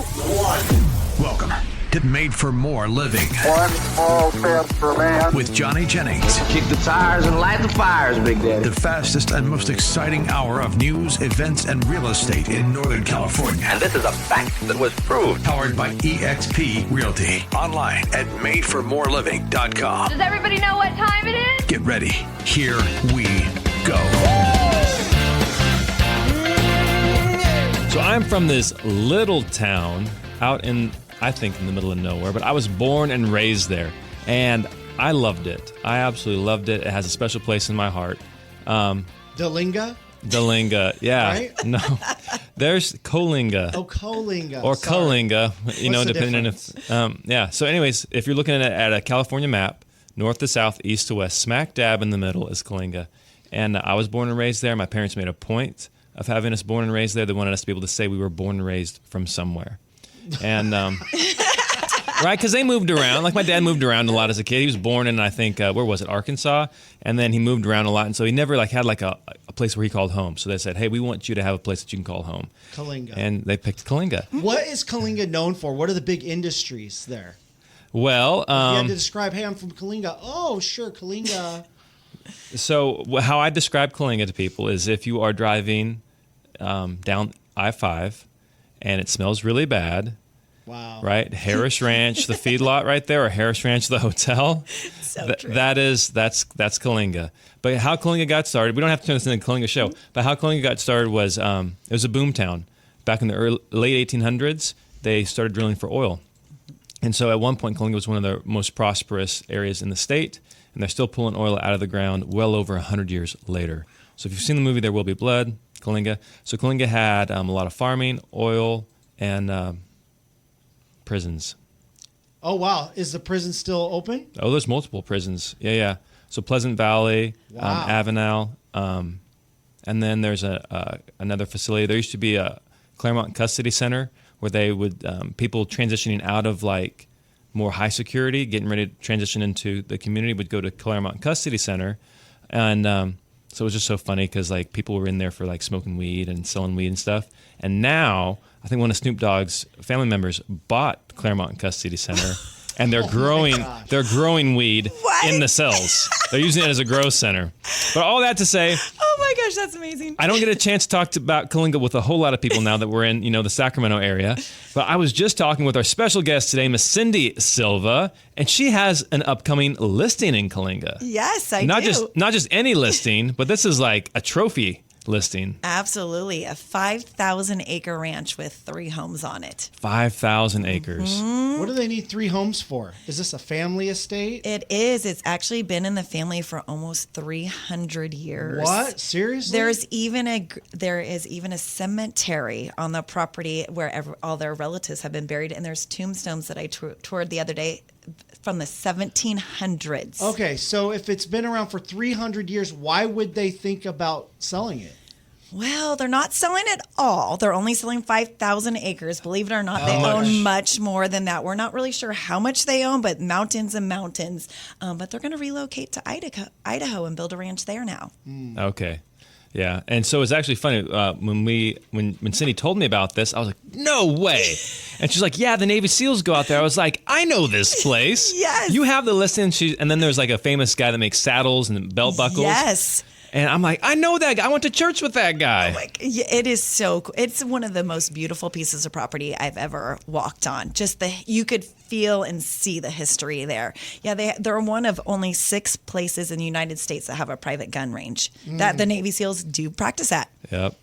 1. Welcome to Made for More Living. One small step for man. With Johnny Jennings. Kick the tires and light the fires, Big Daddy. The fastest and most exciting hour of news, events, and real estate in Northern California. And this is a fact that was proved. Powered by eXp Realty. Online at madeformoreliving.com. Does everybody know what time it is? Get ready. Here we go. So I'm from this little town out in, I think, in the middle of nowhere, but I was born and raised there, and I loved it. I absolutely loved it. It has a special place in my heart. Coalinga? Coalinga, yeah. Right? No, there's Coalinga. Oh, Coalinga. Or Sorry. Coalinga, you know, What's the depending difference? if, yeah. So anyways, if you're looking at a California map, north to south, east to west, smack dab in the middle is Coalinga. And I was born and raised there. My parents made a point of having us born and raised there. They wanted us to be able to say we were born and raised from somewhere. And, right, because they moved around. Like, my dad moved around a lot as a kid. He was born in, I think, where was it, Arkansas? And then he moved around a lot. And so he never, had, a place where he called home. So they said, hey, we want you to have a place that you can call home. Coalinga. And they picked Coalinga. What is Coalinga known for? What are the big industries there? Well, If you had to describe, hey, I'm from Coalinga. Oh, sure, Coalinga. So how I describe Coalinga to people is if you are driving down I-5 and it smells really bad, Wow. right? Harris Ranch, the feedlot right there, or Harris Ranch, the hotel. So true. That's Coalinga. But how Coalinga got started, we don't have to turn this into a Coalinga show, but how Coalinga got started was it was a boom town. Back in the late 1800s, they started drilling for oil. And so at one point, Coalinga was one of the most prosperous areas in the state, and they're still pulling oil out of the ground well over 100 years later. So if you've seen the movie There Will Be Blood, Coalinga. So Coalinga had a lot of farming, oil, and prisons. Oh, wow. Is the prison still open? Oh, there's multiple prisons. Yeah. So Pleasant Valley, Wow. Avenal, and then there's another facility. There used to be a Claremont Custody Center where they would people transitioning out of more high security, getting ready to transition into the community, would go to Claremont Custody Center, and so it was just so funny because people were in there for smoking weed and selling weed and stuff. And now I think one of Snoop Dogg's family members bought Claremont Custody Center, and they're growing weed in the cells. They're using it as a grow center. But all that to say, Oh my gosh, that's amazing. I don't get a chance to talk about Coalinga with a whole lot of people now that we're in, the Sacramento area. But I was just talking with our special guest today, Miss Cyndy Silva, and she has an upcoming listing in Coalinga. Yes, I Not do. Not just any listing, but this is a trophy listing. Absolutely. A 5,000-acre ranch with 3 homes on it. 5,000 acres. What do they need 3 homes for? Is this a family estate? It is. It's actually been in the family for almost 300 years. What? Seriously? There is even a cemetery on the property where all their relatives have been buried, and there's tombstones that I toured the other day from the 1700s. Okay, so if it's been around for 300 years, why would they think about selling it? Well, they're not selling it all. They're only selling 5,000 acres. Believe it or not, they own much more than that. We're not really sure how much they own, but mountains and mountains. But they're going to relocate to Idaho and build a ranch there now. Okay. Yeah, and so it's actually funny when Cyndy told me about this, I was like, "No way!" And she's like, "Yeah, the Navy SEALs go out there." I was like, "I know this place." Yes. You have the listing, and then there's a famous guy that makes saddles and belt buckles. Yes. And I'm like, I know that guy. I went to church with that guy. It is so cool. It's one of the most beautiful pieces of property I've ever walked on. You could feel and see the history there. Yeah, they're one of only 6 places in the United States that have a private gun range that the Navy SEALs do practice at. Yep.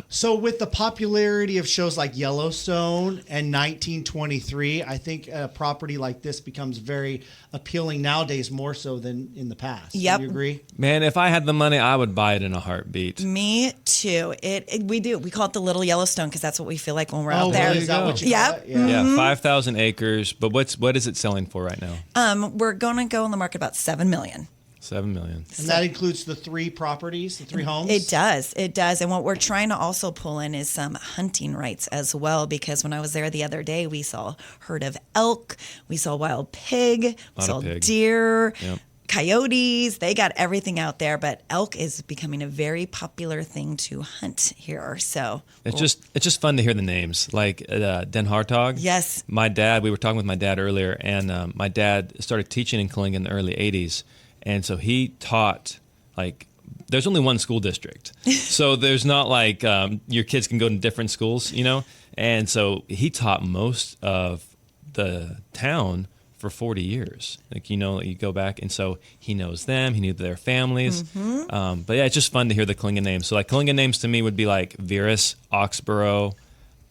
So with the popularity of shows like Yellowstone and 1923, I think a property like this becomes very appealing nowadays, more so than in the past. Yep. Do you agree? Man, if I had the money, I would buy it in a heartbeat. Me too. We do. We call it the Little Yellowstone because that's what we feel like when we're out Oh, there. really? Is that what you call Yep. it? Yeah. Yeah, 5,000 acres. But what is it selling for right now? We're going to go on the market about $7 million. $7 million. And that includes the 3 properties, the 3 homes? It does. And what we're trying to also pull in is some hunting rights as well, because when I was there the other day, we saw a herd of elk, we saw wild pig, we saw deer. Yep. coyotes, they got everything out there, but elk is becoming a very popular thing to hunt here. So it's just fun to hear the names, like Den Hartog. Yes. My dad, we were talking with my dad earlier, and my dad started teaching in Coalinga in the early 80s. And so he taught, like, there's only one school district. So there's not like your kids can go to different schools, you know? And so he taught most of the town for 40 years. Like, you know, you go back, and so he knows them, he knew their families. But yeah, it's just fun to hear the Coalinga names. So like Coalinga names to me would be like Verus, Oxborough,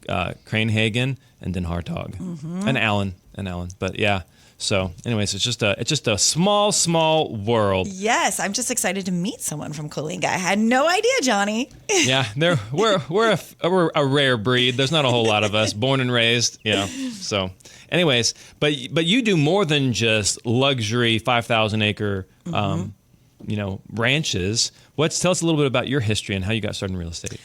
Cranehagen, and Den Hartog, and Allen. But yeah. So, anyways, it's just a small world. yes, I'm just excited to meet someone from Coalinga. I had no idea, Johnny. Yeah, we're a rare breed. There's not a whole lot of us, born and raised. Yeah. So, anyways, but you do more than just luxury 5,000 acre, ranches. Tell us a little bit about your history and how you got started in real estate.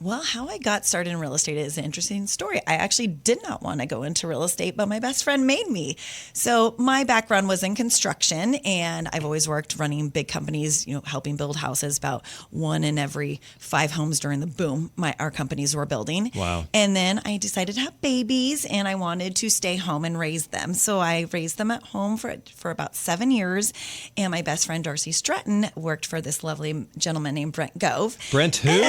Well, how I got started in real estate is an interesting story. I actually did not want to go into real estate, but my best friend made me. So my background was in construction, and I've always worked running big companies, helping build houses, about 1 in every 5 homes during the boom our companies were building. Wow. And then I decided to have babies, and I wanted to stay home and raise them. So I raised them at home for about 7 years. And my best friend, Darcy Stratton, worked for this lovely gentleman named Brent Gove. Brent who?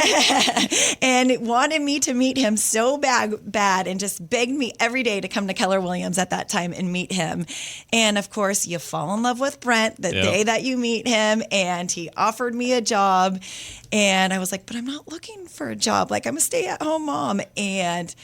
And wanted me to meet him so bad and just begged me every day to come to Keller Williams at that time and meet him. And of course, you fall in love with Brent the day that you meet him, and he offered me a job. And I was like, but I'm not looking for a job. Like, I'm a stay-at-home mom. And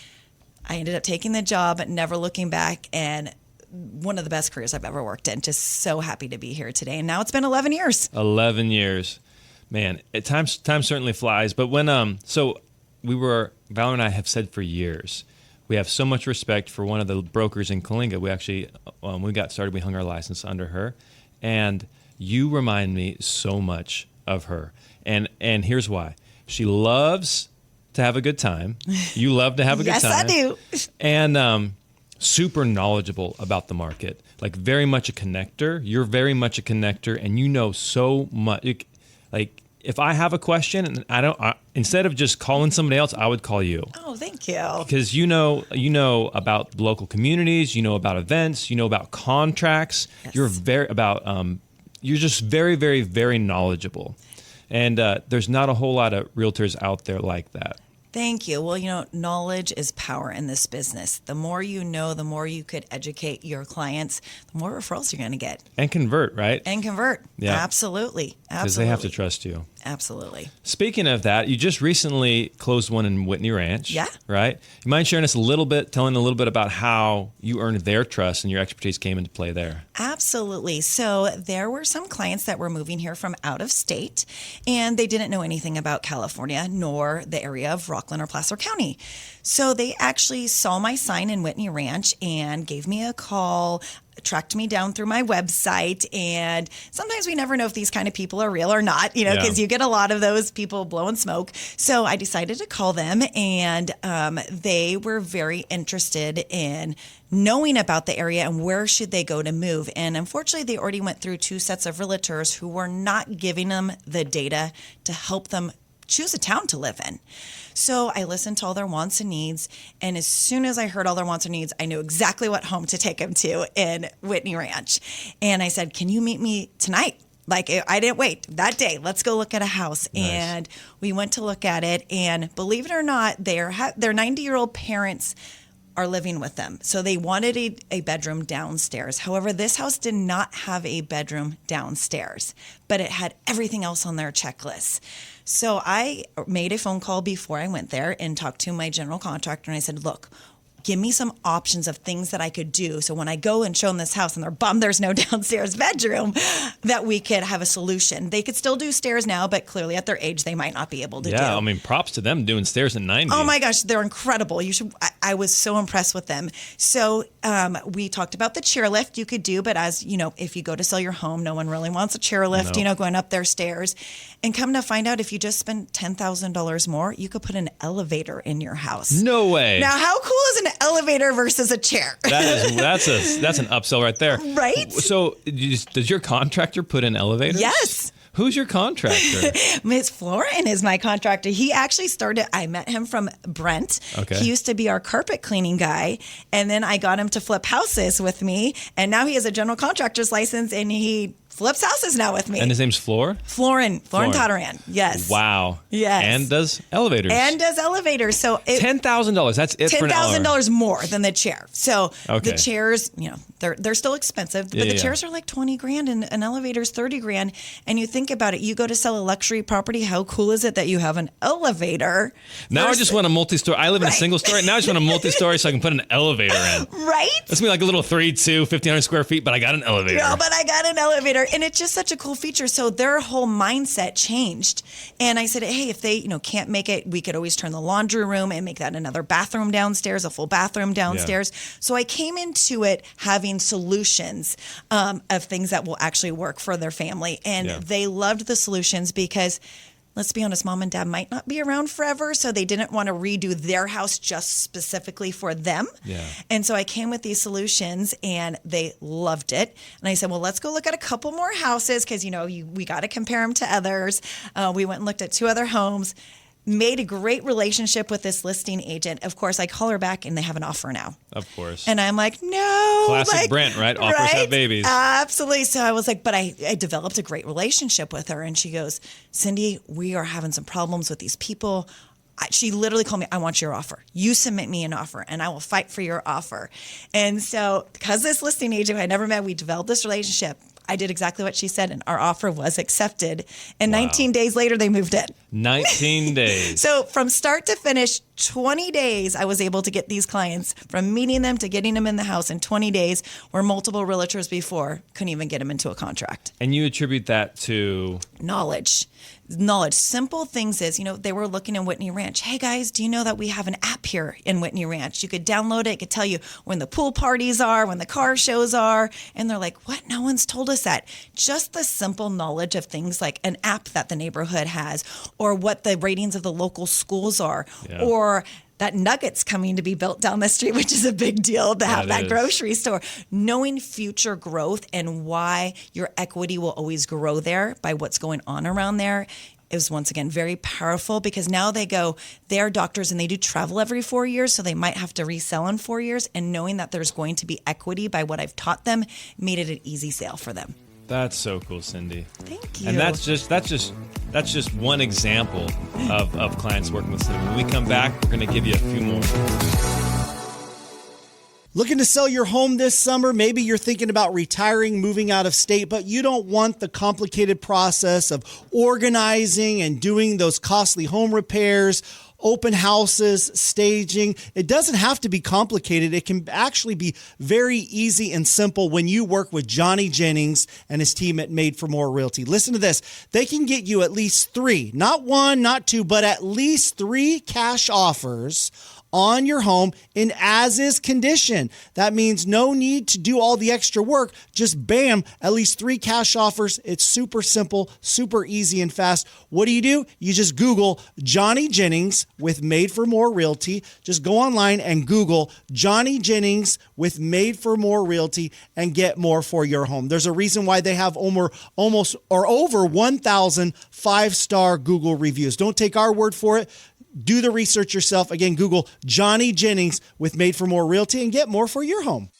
I ended up taking the job, never looking back, and one of the best careers I've ever worked in. Just so happy to be here today. And now it's been 11 years. 11 years. Man, time certainly flies. But when Val and I have said for years, we have so much respect for one of the brokers in Coalinga. We actually, when we got started, we hung our license under her, and you remind me so much of her. And here's why: she loves to have a good time. You love to have a good time. Yes, I do. And super knowledgeable about the market, like very much a connector. You're very much a connector, and you know so much. Like, if I have a question and instead of just calling somebody else, I would call you. Oh, thank you. Because you know about local communities, you know about events, you know about contracts. Yes. You're just very, very, very knowledgeable. And there's not a whole lot of realtors out there like that. Thank you. Well, knowledge is power in this business. The more you know, the more you could educate your clients, the more referrals you're going to get. And convert, right? And convert. Yeah. Absolutely. Because they have to trust you. Absolutely. Speaking of that, you just recently closed one in Whitney Ranch. Yeah. Right? You mind sharing us telling a little bit about how you earned their trust and your expertise came into play there? Absolutely. So there were some clients that were moving here from out of state, and they didn't know anything about California nor the area of Rockland or Placer County. So they actually saw my sign in Whitney Ranch and gave me a call, tracked me down through my website. And sometimes we never know if these kind of people are real or not, because you get a lot of those people blowing smoke. So I decided to call them, and they were very interested in knowing about the area and where should they go to move. And unfortunately, they already went through 2 sets of realtors who were not giving them the data to help them choose a town to live in. So I listened to all their wants and needs, and as soon as I heard all their wants and needs, I knew exactly what home to take them to in Whitney Ranch. And I said, can you meet me tonight? Like, I didn't wait that day. Let's go look at a house. Nice. And we went to look at it, and believe it or not, their 90-year-old parents are living with them. So they wanted a bedroom downstairs. However, this house did not have a bedroom downstairs, but it had everything else on their checklist. So I made a phone call before I went there and talked to my general contractor, and I said, look, give me some options of things that I could do. So when I go and show them this house and they're bummed there's no downstairs bedroom, that we could have a solution. They could still do stairs now, but clearly at their age, they might not be able to do. Yeah, I mean, props to them doing stairs at 90. Oh my gosh, they're incredible. I was so impressed with them. So we talked about the chairlift you could do, but as you know, if you go to sell your home, no one really wants a chairlift, No. Going up their stairs. And come to find out, if you just spend $10,000 more, you could put an elevator in your house. No way. Now, how cool was an elevator versus a chair. That's an upsell right there. Right? So does your contractor put in elevators? Yes. Who's your contractor? Miss Florin is my contractor. He actually I met him from Brent. Okay. He used to be our carpet cleaning guy. And then I got him to flip houses with me. And now he has a general contractor's license and he flips houses now with me. And his name's Florin Tataran. Yes. Wow. Yes. And does elevators. So $10,000. That's it for an hour. $10,000 more than the chair. So Okay. the chairs, they're still expensive, but the chairs are like 20 grand and an elevator's 30 grand. And you think about it, you go to sell a luxury property. How cool is it that you have an elevator? Now I just want a multi-story. I live in a single story. Now I just want a multi-story so I can put an elevator in. Right? That's me like a little 3-2, 1,500 square feet, but I got an elevator. No, but I got an elevator. And it's just such a cool feature. So their whole mindset changed. And I said, hey, if they can't make it, we could always turn the laundry room and make that another bathroom downstairs, a full bathroom downstairs. Yeah. So I came into it having solutions of things that will actually work for their family. And they loved the solutions because, let's be honest, mom and dad might not be around forever, so they didn't want to redo their house just specifically for them. Yeah. And so I came with these solutions, and they loved it. And I said, well, let's go look at a couple more houses because, we got to compare them to others. We went and looked at 2 other homes. Made a great relationship with this listing agent. Of course, I call her back and they have an offer now. Of course. And I'm like, no. Classic Brent, right? Offers have babies. Absolutely. So I was like, but I developed a great relationship with her. And she goes, Cyndy, we are having some problems with these people. She literally called me, I want your offer. You submit me an offer and I will fight for your offer. And so because this listing agent I never met, we developed this relationship. I did exactly what she said, and our offer was accepted. And 19 days later, they moved in. 19 days. So from start to finish, 20 days, I was able to get these clients from meeting them to getting them in the house in 20 days, where multiple realtors before couldn't even get them into a contract. And you attribute that to? Knowledge. Simple things is, they were looking in Whitney Ranch. Hey guys, do you know that we have an app here in Whitney Ranch? You could download it. It could tell you when the pool parties are, when the car shows are. And they're like, what? No one's told us that. Just the simple knowledge of things like an app that the neighborhood has, or what the ratings of the local schools are, or that Nugget's coming to be built down the street, which is a big deal to have that grocery store. Knowing future growth and why your equity will always grow there by what's going on around there is, once again, very powerful, because now they're doctors and they do travel every 4 years, so they might have to resell in 4 years. And knowing that there's going to be equity by what I've taught them made it an easy sale for them. That's so cool, Cyndy. Thank you. And that's just one example of clients working with Cyndy. When we come back, we're going to give you a few more. Looking to sell your home this summer? Maybe you're thinking about retiring, moving out of state, but you don't want the complicated process of organizing and doing those costly home repairs, open houses, staging. It doesn't have to be complicated. It can actually be very easy and simple when you work with Johnny Jennings and his team at Made for More Realty. Listen to this. They can get you at least 3, not 1, not 2, but at least 3 cash offers on your home in as-is condition. That means no need to do all the extra work. Just bam, at least 3 cash offers. It's super simple, super easy and fast. What do? You just Google Johnny Jennings with Made for More Realty. Just go online and Google Johnny Jennings with Made for More Realty and get more for your home. There's a reason why they have over 1,000 5-star Google reviews. Don't take our word for it. Do the research yourself. Again, Google Johnny Jennings with Made for More Realty and get more for your home.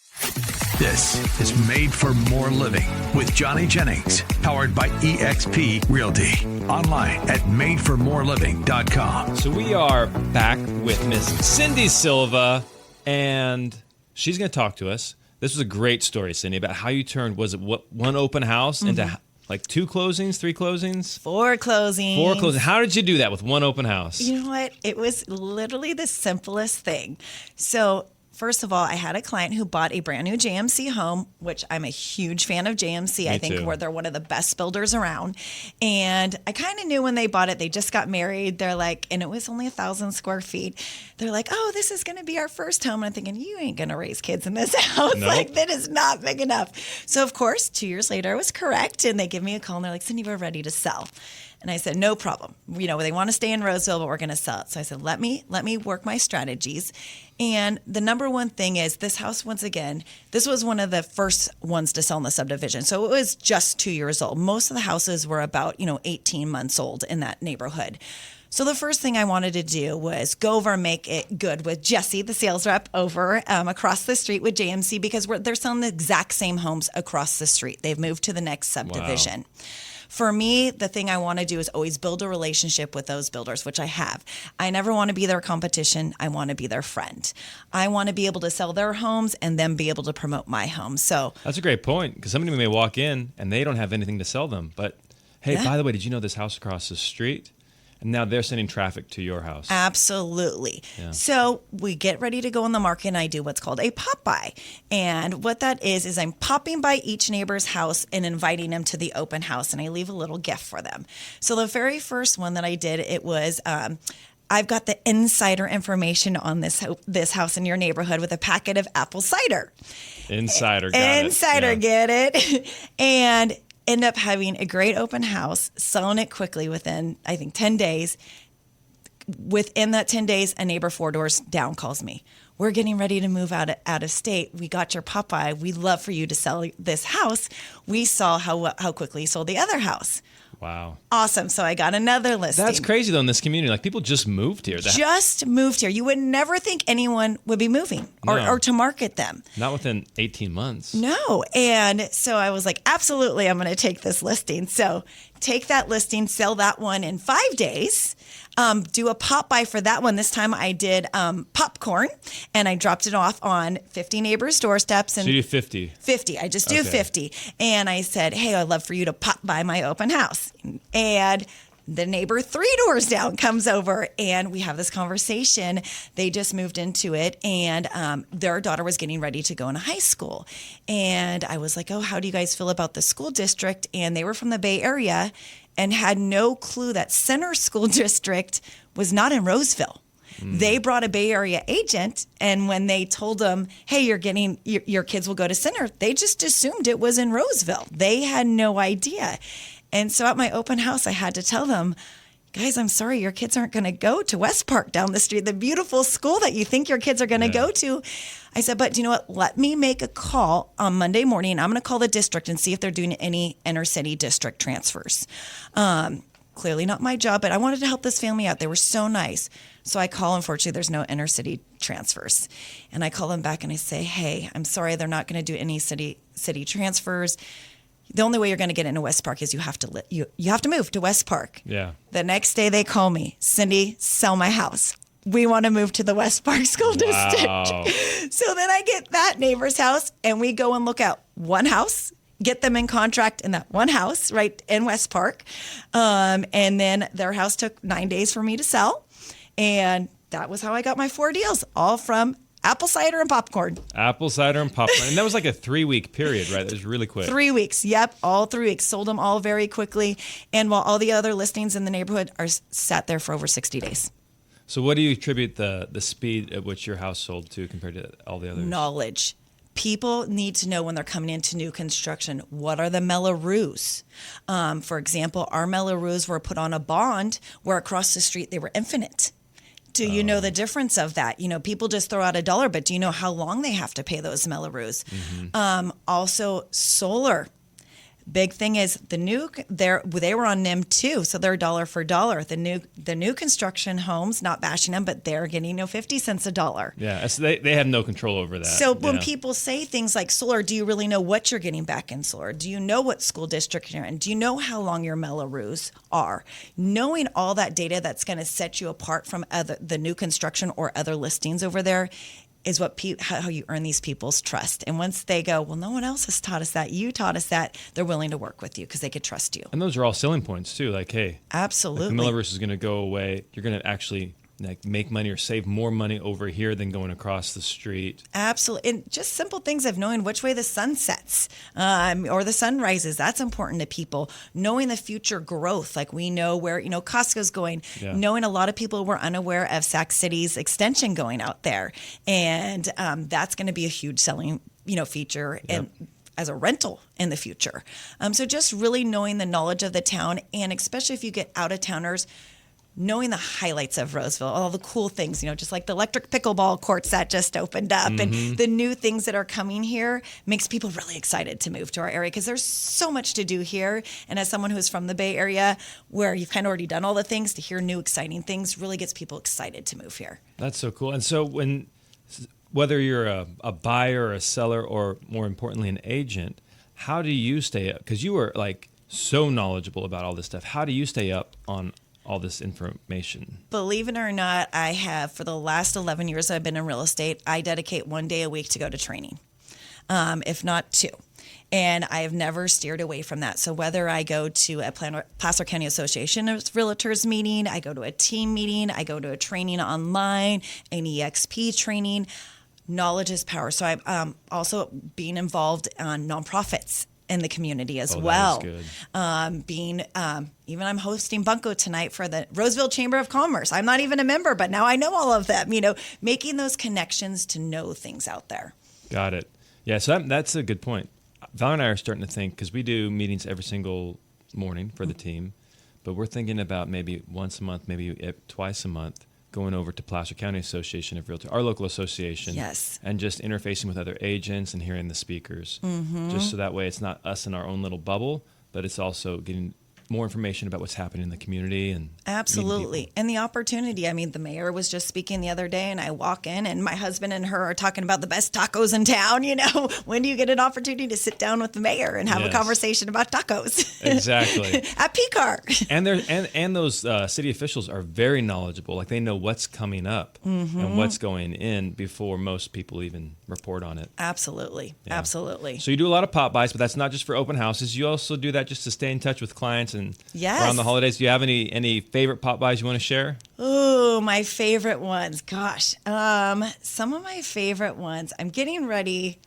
This is Made for More Living with Johnny Jennings, powered by eXp Realty. Online at madeformoreliving.com. So we are back with Miss Cyndy Silva, and she's going to talk to us. This was a great story, Cyndy, about how you turned, one open house into like 2 closings, 3 closings? 4 closings. 4 closings. How did you do that with one open house? You know what? It was literally the simplest thing. So first of all, I had a client who bought a brand new JMC home, which I'm a huge fan of JMC. I think they're one of the best builders around. And I kind of knew when they bought it, they just got married. They're like, and it was only 1,000 square feet. They're like, oh, this is going to be our first home. And I'm thinking, you ain't going to raise kids in this house. Nope. Like, that is not big enough. So of course, 2 years later, I was correct. And they give me a call and they're like, Cyndy, we're ready to sell. And I said, no problem. You know, they want to stay in Roseville, but we're going to sell it. So I said, let me work my strategies. And the number one thing is this house, once again, this was one of the first ones to sell in the subdivision. So it was just 2 years old. Most of the houses were about, 18 months old in that neighborhood. So the first thing I wanted to do was go over and make it good with Jesse, the sales rep, over across the street with JMC, because they're selling the exact same homes across the street. They've moved to the next subdivision. Wow. For me, the thing I want to do is always build a relationship with those builders, which I have. I never want to be their competition. I want to be their friend. I want to be able to sell their homes and then be able to promote my home. So that's a great point, because somebody may walk in and they don't have anything to sell them. But, hey, by the way, did you know this house across the street? And now they're sending traffic to your house. Absolutely. Yeah. So we get ready to go in the market, and I do what's called a pop by. And what that is I'm popping by each neighbor's house and inviting them to the open house, and I leave a little gift for them. So the very first one that I did, it was I've got the insider information on this house in your neighborhood with a packet of apple cider. Get it? And end up having a great open house, selling it quickly within, I think, 10 days. Within that 10 days, a neighbor 4 doors down calls me. We're getting ready to move out of state. We got your Popeye. We'd love for you to sell this house. We saw how quickly you sold the other house. Wow. Awesome. So I got another listing. That's crazy, though, in this community. Like, people just moved here. Just moved here. You would never think anyone would be moving or to market them. Not within 18 months. No. And so I was like, absolutely, I'm going to take this listing. So take that listing, sell that one in 5 days. Do a pop by for that one. This time I did popcorn, and I dropped it off on 50 neighbors' doorsteps. And so you do 50? 50. I just do 50. And I said, hey, I'd love for you to pop by my open house. And the neighbor 3 doors down comes over, and we have this conversation. They just moved into it, and their daughter was getting ready to go into high school. And I was like, oh, how do you guys feel about the school district? And they were from the Bay Area and had no clue that Center School District was not in Roseville. They brought a Bay Area agent, and when they told them, hey, your kids will go to Center, they just assumed it was in Roseville. They had no idea. And so at my open house, I had to tell them, guys, I'm sorry, your kids aren't going to go to West Park down the street, the beautiful school that you think your kids are going to go to. I said, but you know what? Let me make a call on Monday morning. I'm going to call the district and see if they're doing any inner city district transfers. Clearly not my job, but I wanted to help this family out. They were so nice. So I call, unfortunately, there's no inner city transfers. And I call them back and I say, hey, I'm sorry, they're not going to do any city transfers. The only way you're going to get into West Park is you have to you have to move to West Park. Yeah. The next day they call me, Cyndy, sell my house. We want to move to the West Park School District. So then I get that neighbor's house, and we go and look at one house, get them in contract in that one house right in West Park. And then their house took 9 days for me to sell. And that was how I got my 4 deals, all from apple cider and popcorn. Apple cider and popcorn. And that was like a 3-week period, right? That was really quick. 3 weeks. Yep. All 3 weeks. Sold them all very quickly. And while all the other listings in the neighborhood are sat there for over 60 days. So what do you attribute the speed at which your house sold to compared to all the others? Knowledge. People need to know when they're coming into new construction, what are the Mellorees? For example, our Mellorees were put on a bond where across the street they were infinite. Do you know the difference of that? You know, people just throw out $1, but do you know how long they have to pay those Mellorees? Mm-hmm. Also, solar. Big thing is they were on NIM too, so they're dollar for dollar. The new construction homes, not bashing them, but they're getting 50 cents a dollar. Yeah, so they have no control over that. So when people say things like solar, do you really know what you're getting back in solar? Do you know what school district you're in? Do you know how long your Mellorees are? Knowing all that data that's going to set you apart from the new construction or other listings over there is how you earn these people's trust. And once they go, well, no one else has taught us that, you taught us that, they're willing to work with you because they could trust you. And those are all selling points too. Like, hey, absolutely, the Mellorees is going to go away. You're going to actually make money or save more money over here than going across the street. Absolutely. And just simple things of knowing which way the sun sets or the sun rises. That's important to people. Knowing the future growth, like we know where, Costco's going. Yeah. Knowing a lot of people were unaware of Sac City's extension going out there. And that's going to be a huge selling, feature. Yep. And as a rental in the future. So just really knowing the knowledge of the town, and especially if you get out of towners, knowing the highlights of Roseville, all the cool things, just like the electric pickleball courts that just opened up and the new things that are coming here makes people really excited to move to our area because there's so much to do here. And as someone who's from the Bay Area where you've kind of already done all the things, to hear new exciting things really gets people excited to move here. That's so cool. And so whether you're a buyer or a seller or more importantly an agent, how do you stay up? Because you are like so knowledgeable about all this stuff. How do you stay up on all this information? Believe it or not, I have, for the last 11 years I've been in real estate, I dedicate 1 day a week to go to training, if not 2. And I have never steered away from that. So whether I go to a Placer County Association of Realtors meeting, I go to a team meeting, I go to a training online, an EXP training, knowledge is power. So I'm also being involved on nonprofits in the community as well. That is good. Even I'm hosting Bunko tonight for the Roseville Chamber of Commerce. I'm not even a member, but now I know all of them, making those connections to know things out there. Got it. Yeah, so that's a good point. Val and I are starting to think, because we do meetings every single morning for the team, but we're thinking about maybe once a month, maybe twice a month, going over to Placer County Association of Realtors, our local association, yes, and just interfacing with other agents and hearing the speakers, just so that way it's not us in our own little bubble, but it's also getting more information about what's happening in the community and absolutely. And the opportunity. I mean, the mayor was just speaking the other day and I walk in and my husband and her are talking about the best tacos in town. When do you get an opportunity to sit down with the mayor and have a conversation about tacos? Exactly. At PCAR. And those city officials are very knowledgeable. Like they know what's coming up and what's going in before most people even report on it. Absolutely. Yeah. Absolutely. So you do a lot of pop buys, but that's not just for open houses. You also do that just to stay in touch with clients and around the holidays. Do you have any favorite pop buys you want to share? Oh, my favorite ones. Gosh. Some of my favorite ones. I'm getting ready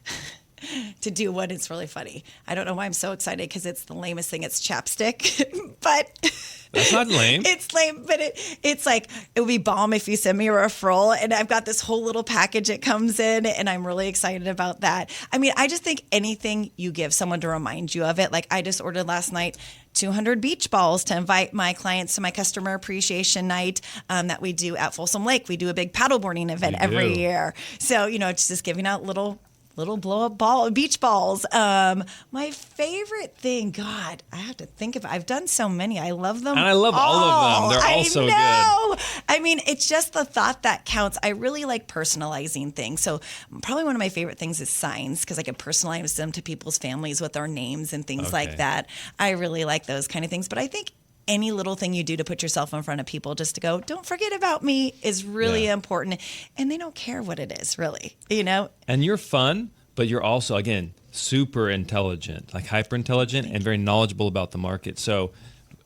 to do one. It's really funny. I don't know why I'm so excited because it's the lamest thing. It's chapstick, but that's not lame. It's lame, but it's like, it would be bomb if you send me a referral. And I've got this whole little package it comes in and I'm really excited about that. I mean, I just think anything you give someone to remind you of it. Like I just ordered last night 200 beach balls to invite my clients to my customer appreciation night that we do at Folsom Lake. We do a big paddleboarding event every year. So, it's just giving out little blow up beach balls. My favorite thing, God, I have to think of it. I've done so many. I love them. And I love all of them. They're all so good. I mean, it's just the thought that counts. I really like personalizing things. So probably one of my favorite things is signs because I can personalize them to people's families with their names and things like that. I really like those kind of things. But I think any little thing you do to put yourself in front of people just to go, don't forget about me, is really important. And they don't care what it is, really, And you're fun, but you're also, again, super intelligent, like hyper intelligent and very knowledgeable about the market. So,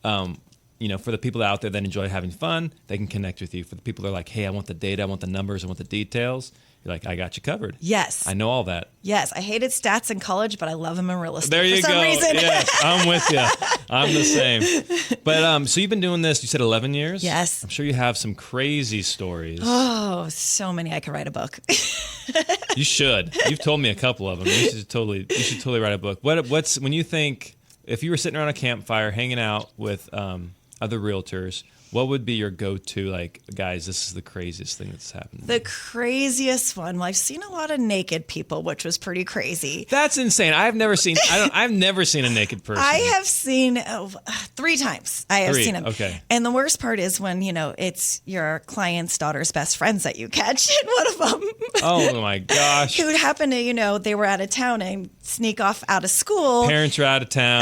for the people out there that enjoy having fun, they can connect with you. For the people that are like, hey, I want the data, I want the numbers, I want the details, you're like, I got you covered. Yes. I know all that. Yes. I hated stats in college, but I love them in real estate. There you for some go. reason. Yes, I'm with you. I'm the same. But so you've been doing this, you said 11 years? Yes. I'm sure you have some crazy stories. Oh, so many. I could write a book. You should. You've told me a couple of them. You should totally write a book. What's when you think, if you were sitting around a campfire hanging out with other realtors, what would be your go-to, like, guys, this is the craziest thing that's happened? The craziest one. Well, I've seen a lot of naked people, which was pretty crazy. That's insane. I've never seen a naked person. I have seen 3 times. I have seen them. Okay. And the worst part is when, it's your client's daughter's best friends that you catch. And one of them. Oh my gosh. Who happened to, they were out of town and sneak off out of school. Parents are out of town.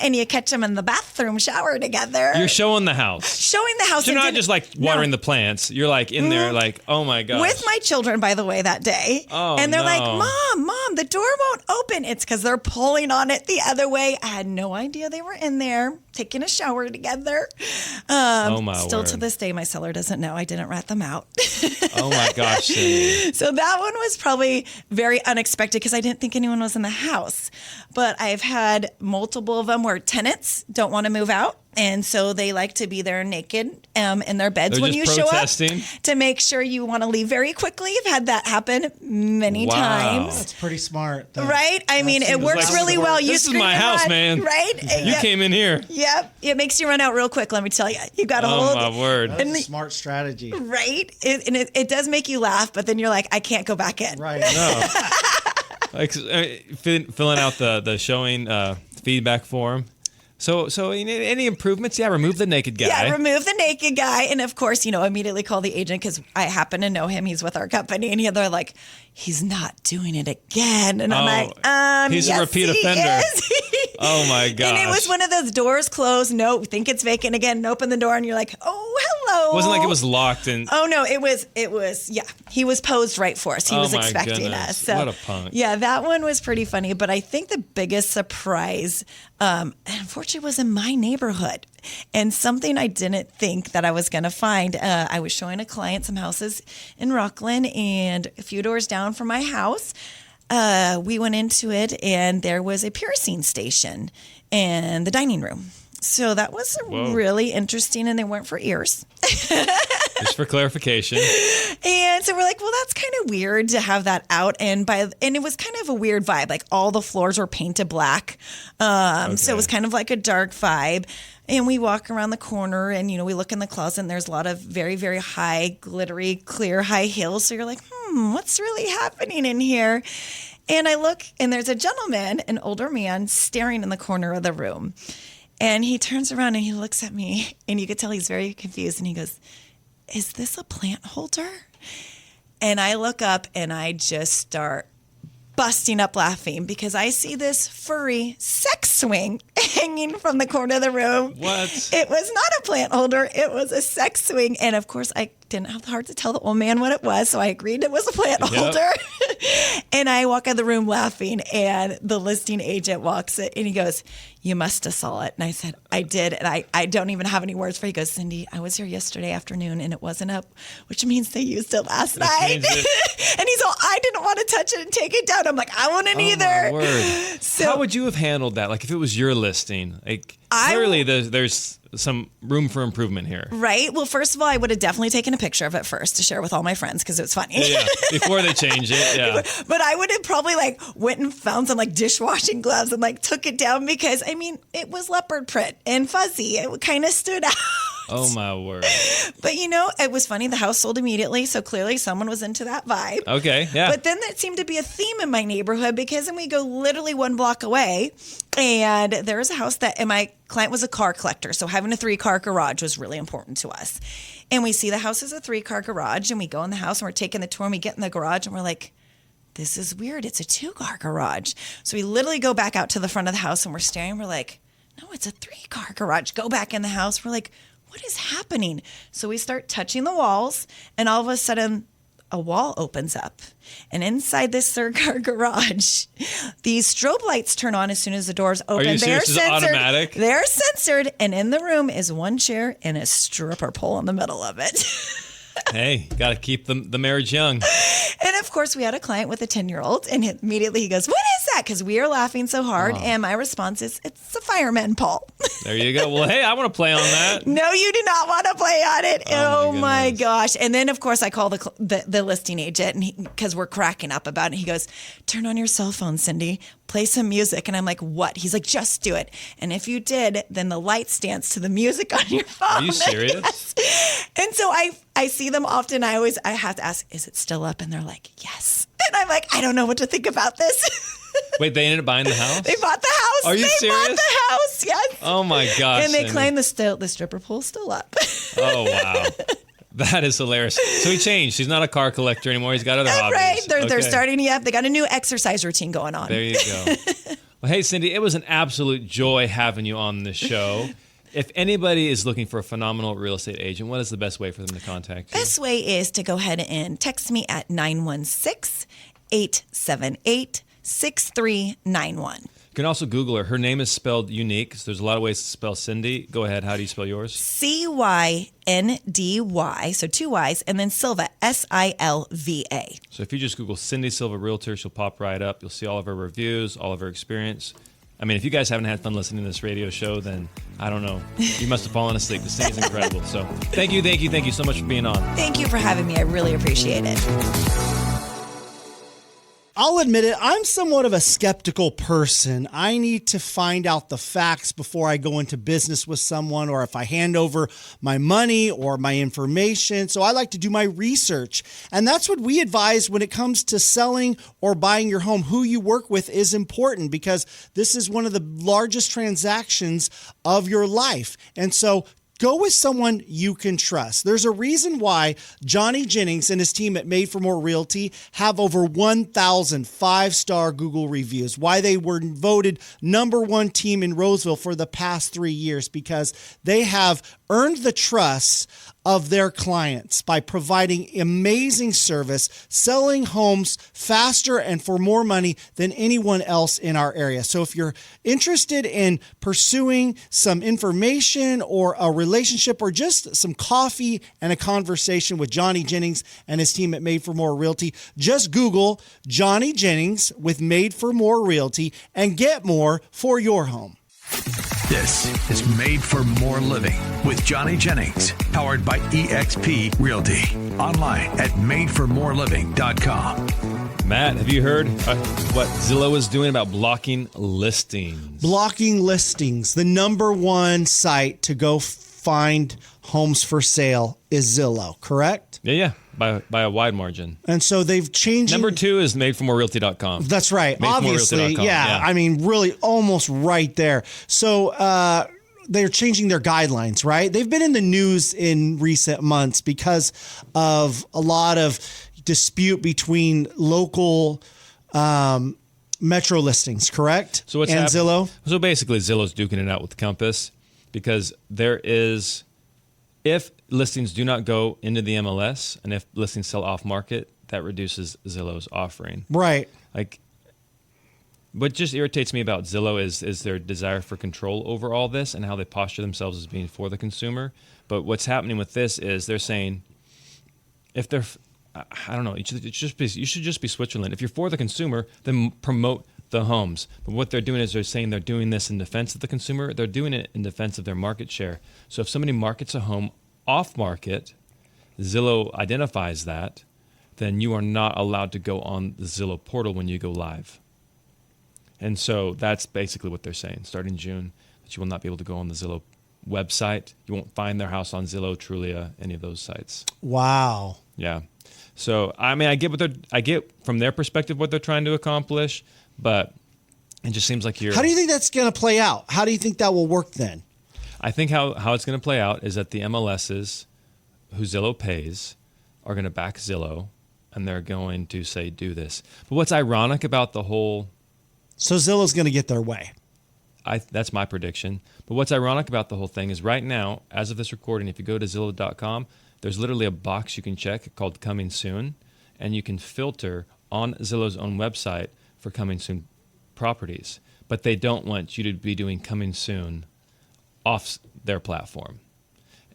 And you catch them in the bathroom shower together. You're showing the house. Showing the house. So you're not just like watering the plants. You're like in there like, oh my gosh. With my children, by the way, that day. Oh, and they're no. like, Mom, the door won't open. It's because they're pulling on it the other way. I had no idea they were in there taking a shower together. Oh my Still word. to this day, my seller doesn't know. I didn't rat them out. Oh my gosh. Cindy. So that one was probably very unexpected because I didn't think anyone was in the house. But I've had multiple of them where tenants don't want to move out. And so they like to be there naked in their beds They're when just you protesting. show up to make sure you want to leave very quickly. I've had that happen many Wow. times. That's pretty smart. Right? I mean, it seems works like- really well. You This is scream my and house, run, man. Right? You came in here. Yep. It makes you run out real quick, let me tell you. You got to Oh, hold. my word. That's And a the- smart strategy. Right? It does make you laugh, but then you're like, I can't go back in. Right. No. Like, filling out the showing feedback form. So any improvements? Yeah, remove the naked guy. Yeah, remove the naked guy. And of course, immediately call the agent because I happen to know him. He's with our company. And they're like, he's not doing it again. And I'm like, he's a yes, repeat he offender. is. Oh, my gosh. And it was one of those doors closed. No, think it's vacant again. And open the door. And you're like, oh, hello. It wasn't like it was locked. Oh, no, it was, yeah. He was posed right for us. He was my expecting goodness. us. So, What a punk. Yeah, that one was pretty funny. But I think the biggest surprise, unfortunately, was in my neighborhood. And something I didn't think that I was going to find. I was showing a client some houses in Rockland and a few doors down from my house. We went into it and there was a piercing station in the dining room. So that was really interesting, and they weren't for ears. Just for clarification. And so we're like, well, that's kind of weird to have that out. And it was kind of a weird vibe. Like all the floors were painted black. So it was kind of like a dark vibe. And we walk around the corner and, we look in the closet and there's a lot of very, very high, glittery, clear high heels. So you're like, what's really happening in here? And I look and there's a gentleman, an older man, staring in the corner of the room. And he turns around and he looks at me and you could tell he's very confused. And he goes, is this a plant holder? And I look up and I just start busting up laughing because I see this furry sex swing hanging from the corner of the room. What? It was not a plant holder. It was a sex swing. And of course, I didn't have the heart to tell the old man what it was. So I agreed it was a plant holder. And I walk out of the room laughing. And the listing agent walks in and he goes, you must have saw it. And I said, I did. And I don't even have any words for it. He goes, Cyndy, I was here yesterday afternoon and it wasn't up, which means they used it last night. And he's all, I didn't want to touch it and take it down. I'm like, I wouldn't either. My word. So, how would you have handled that? Like if it was your listing, like clearly there's some room for improvement here. Right. Well, first of all, I would have definitely taken a picture of it first to share with all my friends because it was funny. Yeah, before they change it. Yeah. But I would have probably went and found some dishwashing gloves and took it down because it was leopard print and fuzzy. It kind of stood out. Oh my word. But it was funny. The house sold immediately. So clearly someone was into that vibe. Okay. Yeah. But then there seemed to be a theme in my neighborhood because then we go literally 1 block away and there's a house and my client was a car collector. So having a 3-car garage was really important to us. And we see the house is a 3-car garage and we go in the house and we're taking the tour and we get in the garage and we're like, this is weird. It's a 2-car garage. So we literally go back out to the front of the house and we're staring. We're like, no, it's a 3-car garage. Go back in the house. We're like, what is happening? So we start touching the walls and all of a sudden a wall opens up. And inside this 3-car garage, these strobe lights turn on as soon as the doors open. Are you serious? This is automatic? They're censored. And in the room is 1 chair and a stripper pole in the middle of it. Hey, got to keep the marriage young. And of course, we had a client with a 10-year-old, and immediately he goes, what is that? Because we are laughing so hard. And my response is, it's a fireman pole. There you go. Well, hey, I want to play on that. No, you do not want to play on it. Oh, my gosh. And then, of course, I call the listing agent because we're cracking up about it. He goes, turn on your cell phone, Cyndy. Play some music. And I'm like, what? He's like, just do it. And if you did, then the lights dance to the music on your phone. Are you serious? Yes. And so I see them often. I have to ask, is it still up? And they're like, yes. And I'm like, I don't know what to think about this. Wait, they ended up buying the house? They bought the house. Are you serious? They bought the house, yes. Oh, my gosh. And they Cyndy. claim the stripper pole's still up. Oh, wow. That is hilarious. So he changed. He's not a car collector anymore. He's got other hobbies. Right. They're Okay. starting, they got a new exercise routine going on. There you go. Well, hey, Cyndy, it was an absolute joy having you on the show. If anybody is looking for a phenomenal real estate agent, what is the best way for them to contact you? Best way is to go ahead and text me at 916-878-6391. You can also Google her. Her name is spelled unique, so there's a lot of ways to spell Cyndy. Go ahead. How do you spell yours? Cyndy, so 2 Y's, and then Silva, Silva. So if you just Google Cyndy Silva Realtor, she'll pop right up. You'll see all of her reviews, all of her experience. I mean, if you guys haven't had fun listening to this radio show, then I don't know. You must have fallen asleep. This thing is incredible. So thank you so much for being on. Thank you for having me. I really appreciate it. I'll admit it, I'm somewhat of a skeptical person. I need to find out the facts before I go into business with someone, or if I hand over my money or my information. So I like to do my research. And that's what we advise when it comes to selling or buying your home. Who you work with is important, because this is one of the largest transactions of your life. And so go with someone you can trust. There's a reason why Johnny Jennings and his team at Made for More Realty have over 1,000 five-star Google reviews, why they were voted #1 team in Roseville for the past 3 years, because they have earned the trust of their clients by providing amazing service, selling homes faster and for more money than anyone else in our area. So if you're interested in pursuing some information or a relationship or just some coffee and a conversation with Johnny Jennings and his team at Made for More Realty, just Google Johnny Jennings with Made for More Realty and get more for your home. This is Made for More Living with Johnny Jennings, powered by eXp Realty. Online at madeformoreliving.com. Matt, have you heard what Zillow is doing about blocking listings? Blocking listings. The #1 site to go find homes for sale is Zillow, correct? Yeah, by a wide margin. And so they've changed. #2 is madeformorerealty.com. That's right. Obviously, madeformorerealty.com. yeah. I mean, really almost right there. So they're changing their guidelines, right? They've been in the news in recent months because of a lot of dispute between local metro listings, correct? So what's and happening? Zillow? So basically, Zillow's duking it out with Compass, because if listings do not go into the MLS and if listings sell off market, that reduces Zillow's offering. Right. Like, what just irritates me about Zillow is their desire for control over all this and how they posture themselves as being for the consumer. But what's happening with this is they're saying, if they're, I don't know, you should just be Switzerland. If you're for the consumer, then promote the homes. But what they're doing is they're saying they're doing this in defense of the consumer. They're doing it in defense of their market share. So if somebody markets a home off market, Zillow identifies that, then you are not allowed to go on the Zillow portal when you go live. And so that's basically what they're saying. Starting June, that you will not be able to go on the Zillow website. You won't find their house on Zillow, Trulia, any of those sites. Wow. Yeah. So I mean, I get from their perspective what they're trying to accomplish, but it just seems like How do you think that's going to play out? How do you think that will work then? I think how it's going to play out is that the MLSs who Zillow pays are going to back Zillow, and they're going to say, do this. But what's ironic about the whole... So Zillow's going to get their way. That's my prediction. But what's ironic about the whole thing is right now, as of this recording, if you go to Zillow.com, there's literally a box you can check called Coming Soon, and you can filter on Zillow's own website for Coming Soon properties. But they don't want you to be doing Coming Soon off their platform.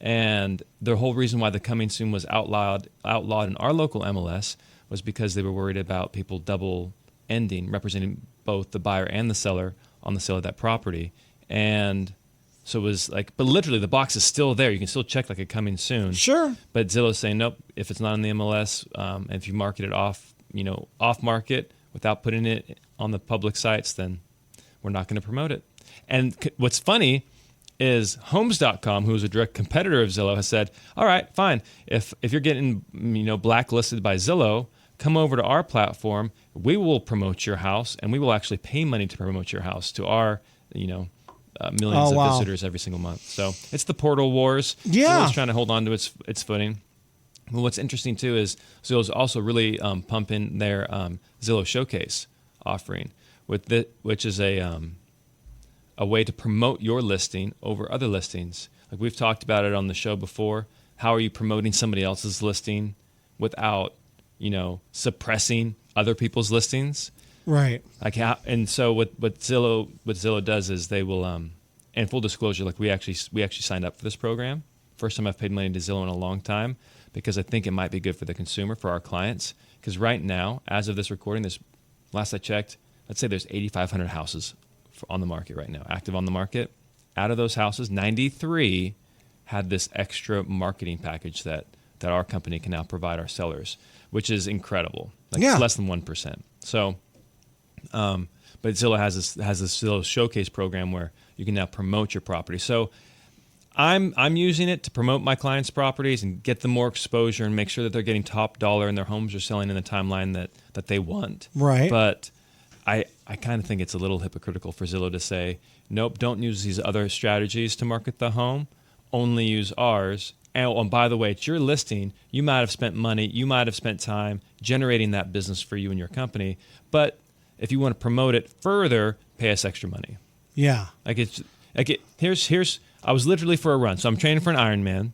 And the whole reason why the Coming Soon was outlawed in our local MLS was because they were worried about people double ending, representing both the buyer and the seller on the sale of that property. And so it was like, but literally the box is still there. You can still check like a Coming Soon. Sure. But Zillow's saying, nope, if it's not in the MLS, and if you market it off market without putting it on the public sites, then we're not going to promote it. And what's funny is Homes.com, who is a direct competitor of Zillow, has said, all right, fine. If you're getting blacklisted by Zillow, come over to our platform. We will promote your house, and we will actually pay money to promote your house to our millions of visitors every single month. So it's the portal wars. Yeah. Zillow's trying to hold on to its footing. Well, what's interesting too is Zillow's also really pumping their Zillow Showcase offering, which is a way to promote your listing over other listings. Like we've talked about it on the show before. How are you promoting somebody else's listing without, suppressing other people's listings? Right. And so what Zillow does is they will, and full disclosure, like we actually signed up for this program. First time I've paid money to Zillow in a long time, because I think it might be good for the consumer, for our clients. Because right now, as of this recording, last I checked, let's say there's 8,500 houses on the market right now, active on the market. Out of those houses, 93 had this extra marketing package that our company can now provide our sellers, which is incredible. Like Yeah. it's less than 1%. So, but Zillow has this Zillow Showcase program where you can now promote your property. So I'm using it to promote my clients' properties and get them more exposure and make sure that they're getting top dollar and their homes are selling in the timeline that they want. Right. But I kind of think it's a little hypocritical for Zillow to say, nope, don't use these other strategies to market the home. Only use ours. And by the way, it's your listing. You might have spent money. You might have spent time generating that business for you and your company. But if you want to promote it further, pay us extra money. Yeah. Here's I was literally for a run. So I'm training for an Ironman.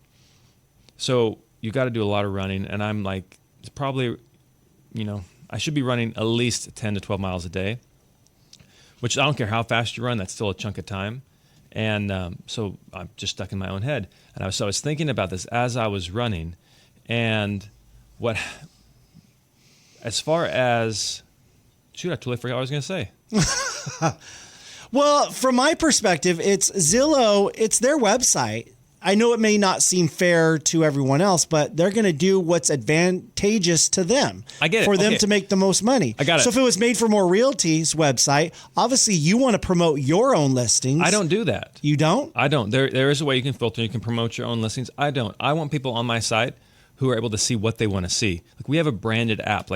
So you got to do a lot of running. And I'm like, it's probably, I should be running at least 10 to 12 miles a day, which I don't care how fast you run. That's still a chunk of time. And so I'm just stuck in my own head. And I was thinking about this as I was running. And as far as, I totally forgot what I was going to say. Well, from my perspective, it's Zillow. It's their website. I know it may not seem fair to everyone else, but they're going to do what's advantageous to them. I get it. For them Okay. to make the most money. I got it. So if it was Made for More Realty's website, obviously you want to promote your own listings. I don't do that. You don't? I don't. There is a way you can filter. You can promote your own listings. I don't. I want people on my site who are able to see what they want to see. Like we have a branded app.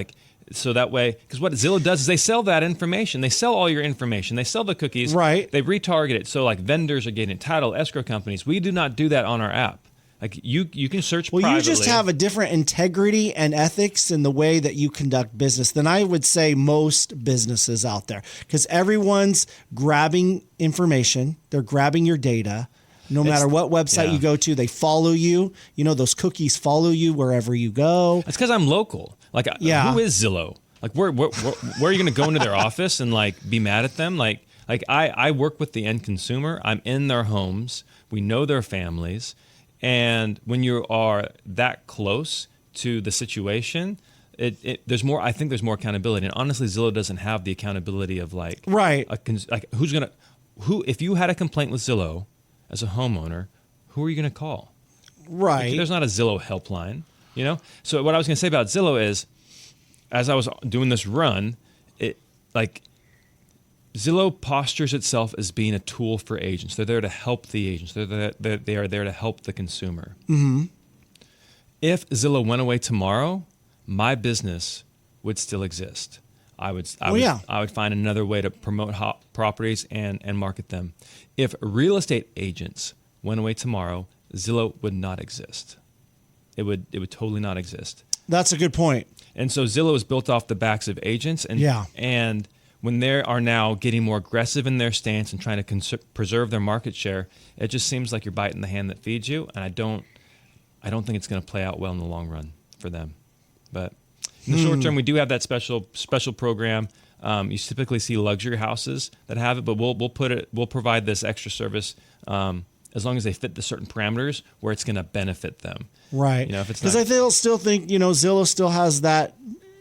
So that way, because what Zillow does is they sell that information. They sell all your information. They sell the cookies. Right. They retarget it. So like vendors are getting title, escrow companies. We do not do that on our app. Like you can search privately. Well, you just have a different integrity and ethics in the way that you conduct business than I would say most businesses out there. Because everyone's grabbing information. They're grabbing your data. No matter what website you go to, they follow you. Those cookies follow you wherever you go. That's because I'm local. Like, who is Zillow? Like, where are you going to go into their office and like be mad at them? Like I work with the end consumer. I'm in their homes. We know their families, and when you are that close to the situation, there's more. I think there's more accountability. And honestly, Zillow doesn't have the accountability of like if you had a complaint with Zillow as a homeowner, who are you going to call? Right. Like, there's not a Zillow helpline. So what I was going to say about Zillow is, as I was doing this run, Zillow postures itself as being a tool for agents. They're there to help the agents. They are there to help the consumer. Mm-hmm. If Zillow went away tomorrow, my business would still exist. I would find another way to promote properties and market them. If real estate agents went away tomorrow, Zillow would not exist. It would totally not exist. That's a good point. And so Zillow is built off the backs of agents, and when they are now getting more aggressive in their stance and trying to preserve their market share, it just seems like you're biting the hand that feeds you. And I don't think it's going to play out well in the long run for them. But in the short term, we do have that special program. You typically see luxury houses that have it, but we'll provide this extra service. As long as they fit the certain parameters where it's going to benefit them. Right. Because I still think, Zillow still has that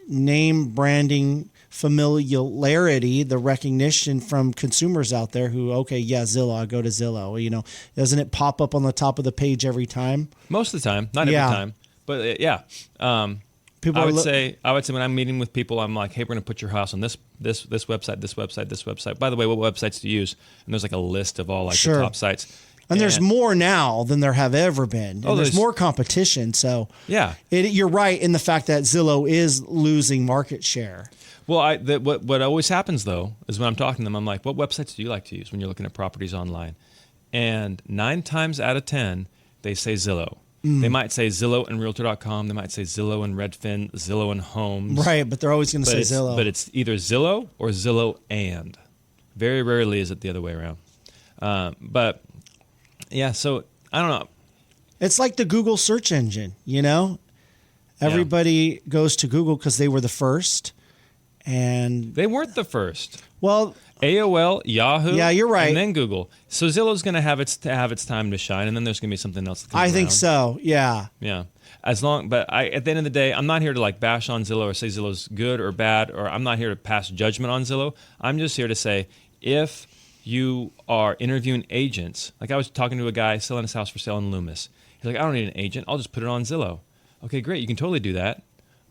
name branding familiarity, the recognition from consumers out there who, Zillow, I go to Zillow. Doesn't it pop up on the top of the page every time? Most of the time, not every time, but I would say when I'm meeting with people, I'm like, hey, we're going to put your house on this website. By the way, what websites do you use? And there's like a list of all the top sites. And there's more now than there have ever been. And there's more competition. So you're right in the fact that Zillow is losing market share. Well, what always happens, though, is when I'm talking to them, I'm like, what websites do you like to use when you're looking at properties online? And 9 times out of 10, they say Zillow. They might say Zillow and Realtor.com. They might say Zillow and Redfin, Zillow and Homes. Right, but they're always going to say Zillow. But it's either Zillow or Zillow and. Very rarely is it the other way around. So I don't know. It's like the Google search engine, Everybody goes to Google because they were the first. And they weren't the first. Well, AOL, Yahoo. Yeah, you're right. And then Google. So Zillow's going to have its time to shine, and then there's going to be something else that comes I around. think so. Yeah. Yeah. At the end of the day, I'm not here to bash on Zillow or say Zillow's good or bad, or I'm not here to pass judgment on Zillow. I'm just here to say, if you are interviewing agents. Like I was talking to a guy selling his house for sale in Loomis. He's like, I don't need an agent. I'll just put it on Zillow. Okay, great. You can totally do that.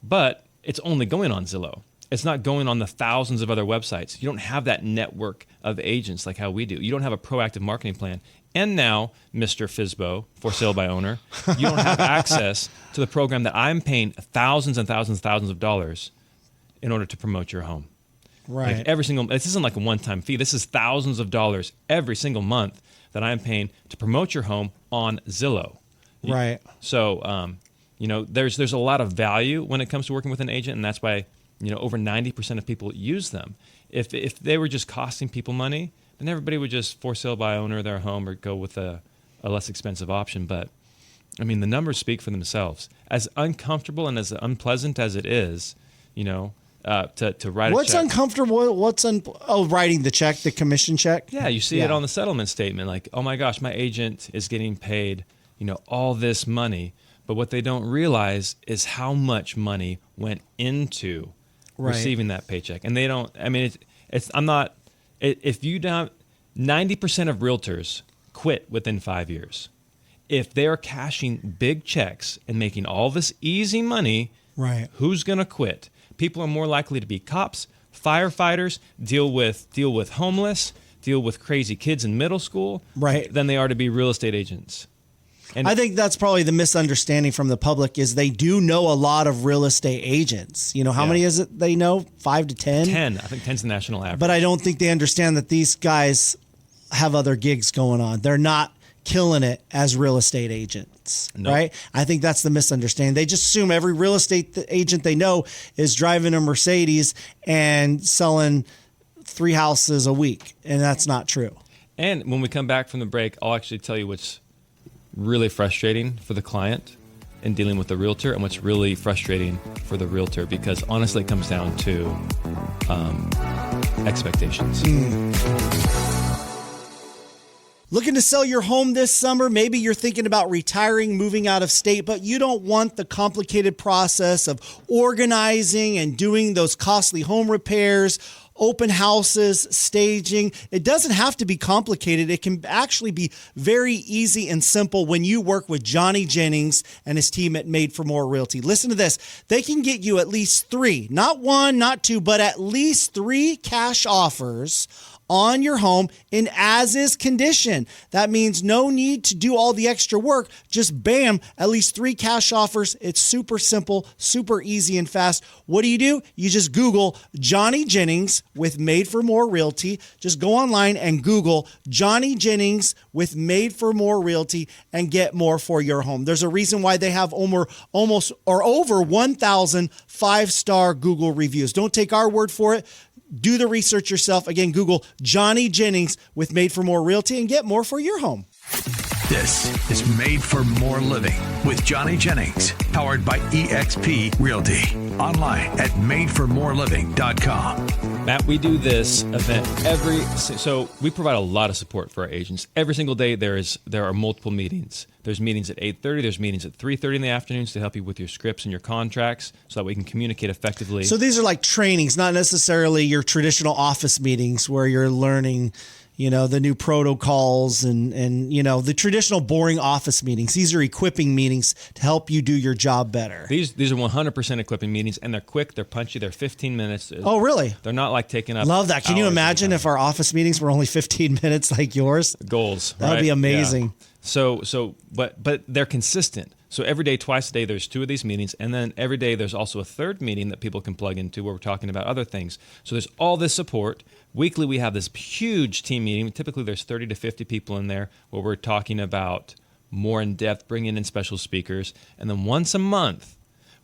But it's only going on Zillow. It's not going on the thousands of other websites. You don't have that network of agents like how we do. You don't have a proactive marketing plan. And now, Mr. Fizbo, for sale by owner, you don't have access to the program that I'm paying thousands and thousands and thousands of dollars in order to promote your home. Right. Like this isn't like a one-time fee. This is thousands of dollars every single month that I'm paying to promote your home on Zillow. Right. So, there's a lot of value when it comes to working with an agent, and that's why, over 90% of people use them. If they were just costing people money, then everybody would just for sale by owner their home or go with a less expensive option. But, I mean, the numbers speak for themselves. As uncomfortable and as unpleasant as it is, to write a check. What's uncomfortable? Writing the check, the commission check? Yeah, you see it on the settlement statement. Like, oh my gosh, my agent is getting paid, all this money. But what they don't realize is how much money went into receiving that paycheck. And they don't, I mean, if you don't, 90% of realtors quit within 5 years. If they're cashing big checks and making all this easy money, right? Who's going to quit? People are more likely to be cops, firefighters, deal with homeless, deal with crazy kids in middle school, right, than they are to be real estate agents. And I think that's probably the misunderstanding from the public is they do know a lot of real estate agents. How many is it they know? 5 to 10? 10. I think 10's the national average. But I don't think they understand that these guys have other gigs going on. They're not killing it as real estate agents, right? I think that's the misunderstanding. They just assume every real estate agent they know is driving a Mercedes and selling 3 houses a week, and that's not true. And when we come back from the break, I'll actually tell you what's really frustrating for the client in dealing with the realtor and what's really frustrating for the realtor, because honestly it comes down to expectations. Looking to sell your home this summer? Maybe you're thinking about retiring, moving out of state, but you don't want the complicated process of organizing and doing those costly home repairs, open houses, staging. It doesn't have to be complicated. It can actually be very easy and simple when you work with Johnny Jennings and his team at Made for More Realty. Listen to this. They can get you at least 3, not 1, not 2, but at least 3 cash offers on your home in as-is condition. That means no need to do all the extra work. Just bam, at least 3 cash offers. It's super simple, super easy and fast. What do? You just Google Johnny Jennings with Made for More Realty. Just go online and Google Johnny Jennings with Made for More Realty and get more for your home. There's a reason why they have over 1,000 5-star Google reviews. Don't take our word for it. Do the research yourself. Again, Google Johnny Jennings with Made for More Realty and get more for your home. This is Made for More Living with Johnny Jennings, powered by eXp Realty. Online at madeformoreliving.com. Matt, we do this event so we provide a lot of support for our agents. Every single day there are multiple meetings. There's meetings at 8:30, there's meetings at 3:30 in the afternoons to help you with your scripts and your contracts so that we can communicate effectively. So these are like trainings, not necessarily your traditional office meetings where you're learning the new protocols and the traditional boring office meetings. These are equipping meetings to help you do your job better. These are 100% equipping meetings, and they're quick, they're punchy, they're 15 minutes. Oh, really? They're not like taking up Love that. Can you imagine if our office meetings were only 15 minutes like yours? Goals. That would be amazing. Yeah. But they're consistent. So every day, twice a day, there's 2 of these meetings. And then every day, there's also a third meeting that people can plug into where we're talking about other things. So there's all this support. Weekly, we have this huge team meeting. Typically, there's 30 to 50 people in there where we're talking about more in depth, bringing in special speakers. And then once a month,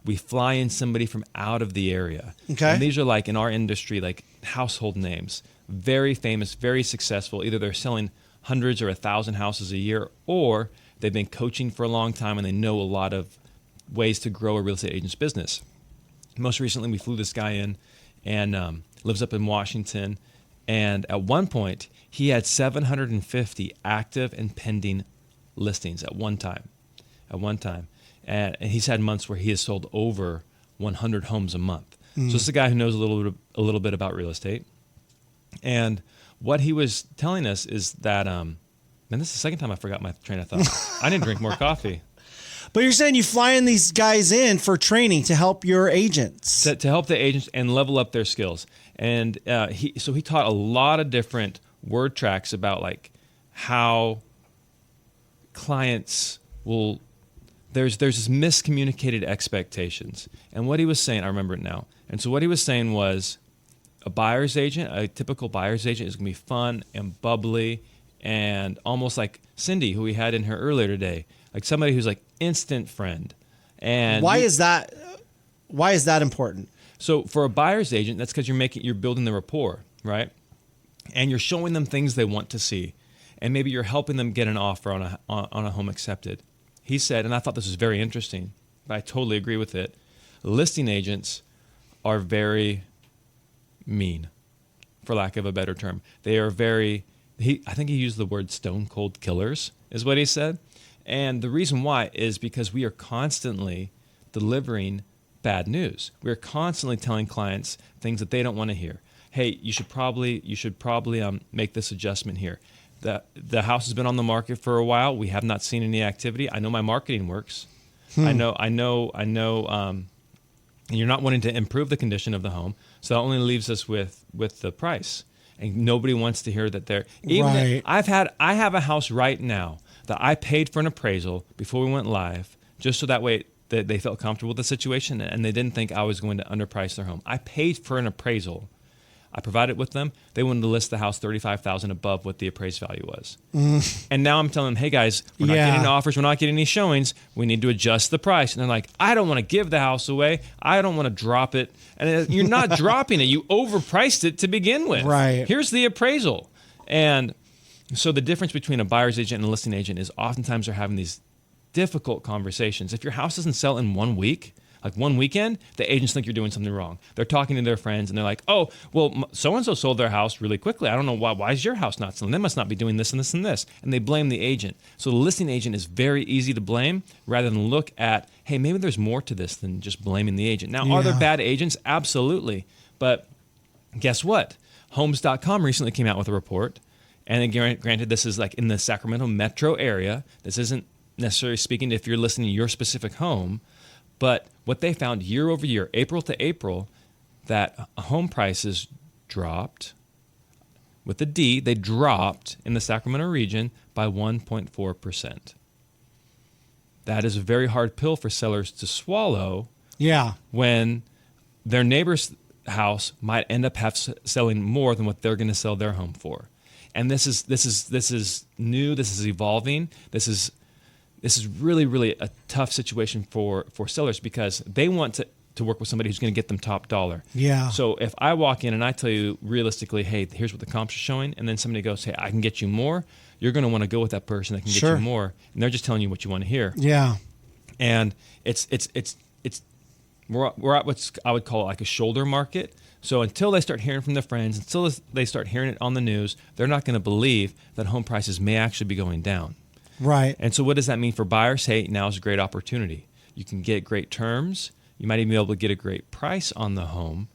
we fly in somebody from out of the area. Okay. And these are like in our industry, like household names, very famous, very successful. Either they're selling hundreds or 1,000 houses a year, or they've been coaching for a long time and they know a lot of ways to grow a real estate agent's business. Most recently, we flew this guy in and lives up in Washington. And at one point, he had 750 active and pending listings at one time. And he's had months where he has sold over 100 homes a month. So this is a guy who knows a little bit about real estate. And what he was telling us is that, man, this is the second time I forgot my train of thought. I need to drink more coffee. But you're saying you flying these guys in for training to help your agents. To help the agents and level up their skills. And he taught a lot of different word tracks about like how clients will, there's this miscommunicated expectations. And what he was saying, I remember it now. And so what he was saying was a typical buyer's agent is going to be fun and bubbly and almost like Cyndy, who we had in here earlier today. Like somebody who's like instant friend. And why is that important? So for a buyer's agent, that's because you're building the rapport, right? And you're showing them things they want to see. And maybe you're helping them get an offer on a home accepted. He said, and I thought this was very interesting, but I totally agree with it. Listing agents are very mean, for lack of a better term. They are I think he used the word stone cold killers, is what he said. And the reason why is because we are constantly delivering bad news. We're constantly telling clients things that they don't want to hear. Hey, you should probably make this adjustment here. The house has been on the market for a while. We have not seen any activity. I know my marketing works. I know. You're not wanting to improve the condition of the home, so that only leaves us with the price. And nobody wants to hear that they're right. I have a house right now that I paid for an appraisal before we went live, just so that way that they felt comfortable with the situation and they didn't think I was going to underprice their home. I paid for an appraisal. I provided with them. They wanted to list the house $35,000 above what the appraised value was. And now I'm telling them, hey guys, we're not getting offers, we're not getting any showings. We need to adjust the price. And they're like, I don't want to give the house away. I don't want to drop it. And you're not dropping it. You overpriced it to begin with. Right. Here's the appraisal. And so the difference between a buyer's agent and a listing agent is oftentimes they're having these difficult conversations. If your house doesn't sell in 1 week, like one weekend, the agents think you're doing something wrong. They're talking to their friends and they're like, oh, well, so-and-so sold their house really quickly. I don't know why is your house not selling? They must not be doing this and this and this. And they blame the agent. So the listing agent is very easy to blame rather than look at, hey, maybe there's more to this than just blaming the agent. Now, are there bad agents? Absolutely. But guess what? Homes.com recently came out with a report. And then granted, this is like in the Sacramento metro area. This isn't necessarily speaking to if you're listing your specific home. But what they found year over year, April to April, that home prices dropped, with a D, they dropped in the Sacramento region by 1.4%. That is a very hard pill for sellers to swallow. Yeah. When their neighbor's house might end up selling more than what they're going to sell their home for. And this is new, this is evolving, this is really, really a tough situation for sellers because they want to work with somebody who's going to get them top dollar. Yeah. So if I walk in and I tell you realistically, hey, here's what the comps are showing, and then somebody goes, hey, I can get you more, you're going to want to go with that person that can get you more, and they're just telling you what you want to hear. Yeah. And we're at what I would call like a shoulder market. So until they start hearing from their friends, until they start hearing it on the news, they're not going to believe that home prices may actually be going down. Right. And so what does that mean for buyers? Hey, now is a great opportunity. You can get great terms. You might even be able to get a great price on the home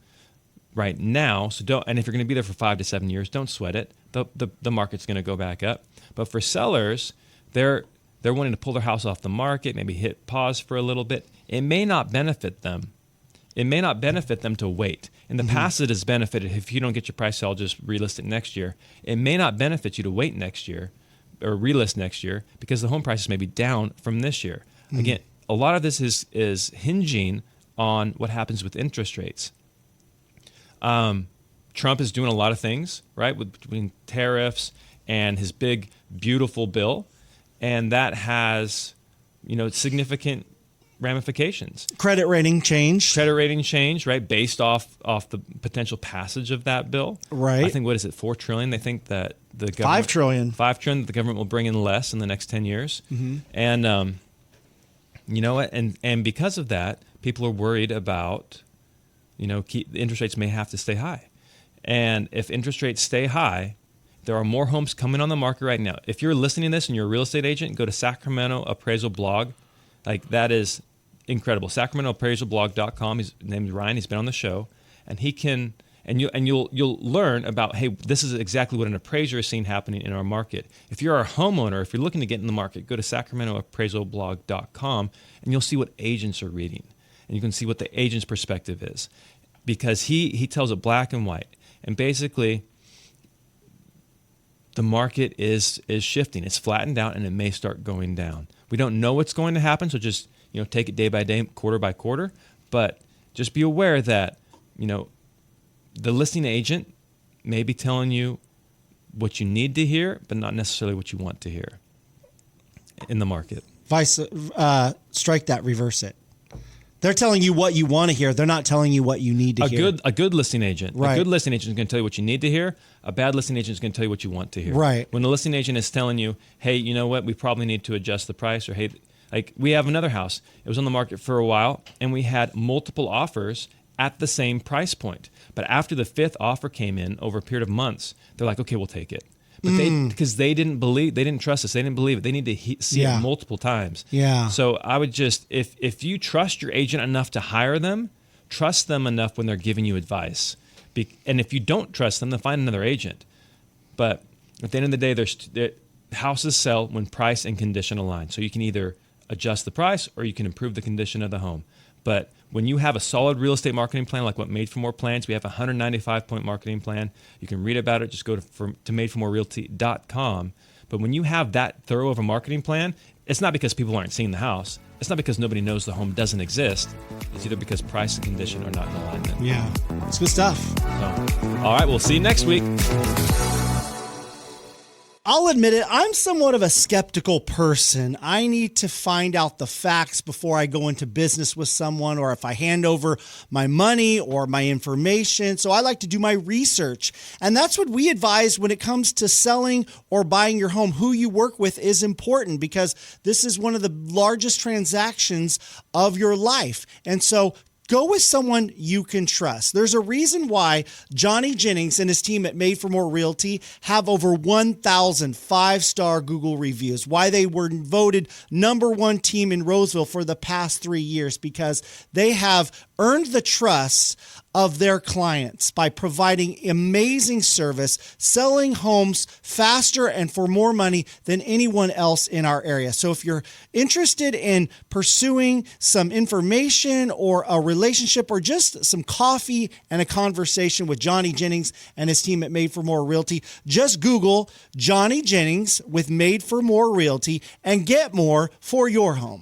right now. So and if you're going to be there for 5 to 7 years, don't sweat it. The market's going to go back up. But for sellers, they're wanting to pull their house off the market, maybe hit pause for a little bit. It may not benefit them. It may not benefit them to wait. In the past, it has benefited. If you don't get your price, I'll just relist it next year. It may not benefit you to wait next year or relist next year because the home prices may be down from this year. Again, a lot of this is hinging on what happens with interest rates. Trump is doing a lot of things, right, between tariffs and his big, beautiful bill, and that has, significant ramifications. Credit rating change, right, based off the potential passage of that bill. Right. I think, what is it, $4 trillion? They think that the government... $5 trillion that the government will bring in less in the next 10 years. And you know what? And because of that, people are worried about, the interest rates may have to stay high. And if interest rates stay high, there are more homes coming on the market right now. If you're listening to this and you're a real estate agent, go to Sacramento Appraisal Blog. Like, that is incredible. SacramentoAppraisalBlog.com. His name is Ryan. He's been on the show. And And you'll learn about, hey, this is exactly what an appraiser is seeing happening in our market. If you're a homeowner, if you're looking to get in the market, go to sacramentoappraisalblog.com and you'll see what agents are reading. And you can see what the agent's perspective is. Because he tells it black and white. And basically, the market is shifting. It's flattened out and it may start going down. We don't know what's going to happen, so just take it day by day, quarter by quarter. But just be aware that the listing agent may be telling you what you need to hear, but not necessarily what you want to hear in the market. Strike that, reverse it. They're telling you what you want to hear. They're not telling you what you need to hear. A good listing agent. Right. A good listing agent is going to tell you what you need to hear. A bad listing agent is going to tell you what you want to hear. Right. When the listing agent is telling you, hey, you know what, we probably need to adjust the price, or hey, like we have another house. It was on the market for a while, and we had multiple offers at the same price point. But after the 5th offer came in over a period of months, they're like, okay, we'll take it. But because they didn't trust us, they didn't believe it. They need to see it multiple times. Yeah. So I would just, if you trust your agent enough to hire them, trust them enough when they're giving you advice. And if you don't trust them, then find another agent. But at the end of the day, houses sell when price and condition align. So you can either adjust the price or you can improve the condition of the home. But when you have a solid real estate marketing plan, like what Made for More plans, we have a 195-point marketing plan. You can read about it. Just go to madeformorerealty.com. But when you have that thorough of a marketing plan, it's not because people aren't seeing the house. It's not because nobody knows the home doesn't exist. It's either because price and condition are not in alignment. Yeah, it's good stuff. So, all right, we'll see you next week. I'll admit it, I'm somewhat of a skeptical person. I need to find out the facts before I go into business with someone, or if I hand over my money or my information. So I like to do my research. And that's what we advise when it comes to selling or buying your home. Who you work with is important, because this is one of the largest transactions of your life. And so go with someone you can trust. There's a reason why Johnny Jennings and his team at Made for More Realty have over 1,000 5-star Google reviews, why they were voted #1 team in Roseville for the past 3 years, because they have earned the trust of their clients by providing amazing service, selling homes faster and for more money than anyone else in our area. So if you're interested in pursuing some information or a relationship or just some coffee and a conversation with Johnny Jennings and his team at Made for More Realty, just Google Johnny Jennings with Made for More Realty and get more for your home.